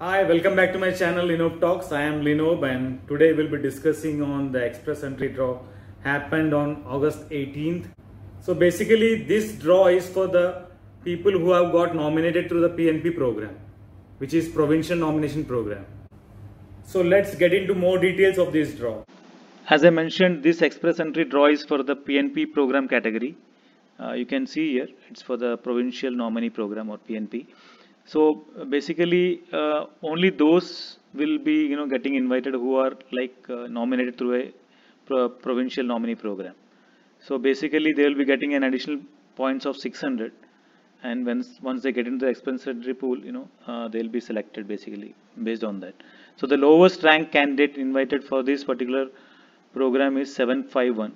Hi, welcome back to my channel Linob Talks. I am Linob and today we'll be discussing on the express entry draw happened on August 18th. So basically this draw is for the people who have got nominated through the PNP program, which is Provincial Nomination Program. So let's get into more details of this draw. As I mentioned, this express entry draw is for the PNP program category. You can see here it's for the Provincial Nominee Program or PNP. So basically, only those will be getting invited who are nominated through a provincial nominee program. So basically, they will be getting an additional points of 600, and once they get into the express entry pool, they'll be selected basically based on that. So the lowest rank candidate invited for this particular program is 751. You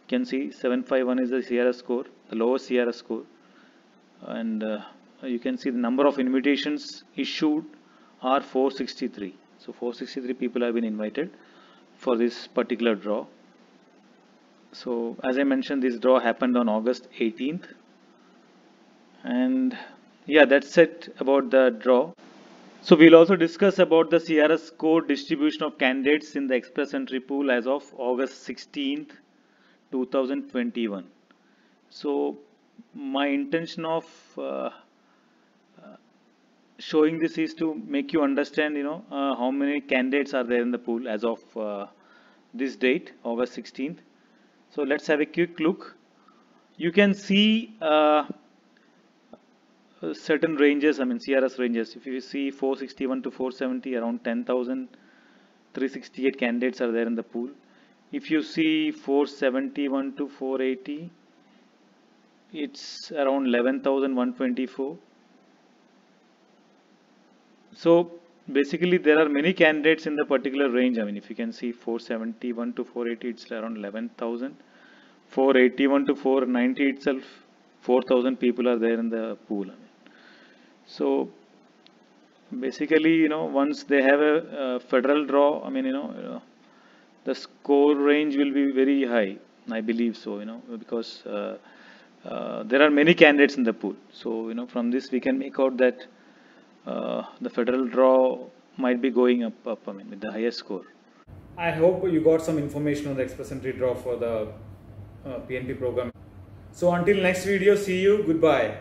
can see 751 is the CRS score, the lowest CRS score, and you can see the number of invitations issued are 463. So 463 people have been invited for this particular draw. So as I mentioned, this draw happened on August 18th, and yeah, that's it about the draw. So we'll also discuss about the CRS score distribution of candidates in the express entry pool as of August 16th, 2021. So my intention of showing this is to make you understand how many candidates are there in the pool as of this date, August 16th. So let's have a quick look. You can see certain ranges, CRS ranges. If you see 461 to 470, around 10,368 candidates are there in the pool. If you see 471 to 480, it's around 11,124. So basically there are many candidates in the particular range. If you can see 471 to 480, it's around 11,000. 481 to 490 itself, 4,000 people are there in the pool. So basically, once they have a federal draw, the score range will be very high. I believe so, because there are many candidates in the pool. So, from this we can make out that the federal draw might be going up, with the highest score. I hope you got some information on the express entry draw for the PNP program. So until next video, see you, goodbye.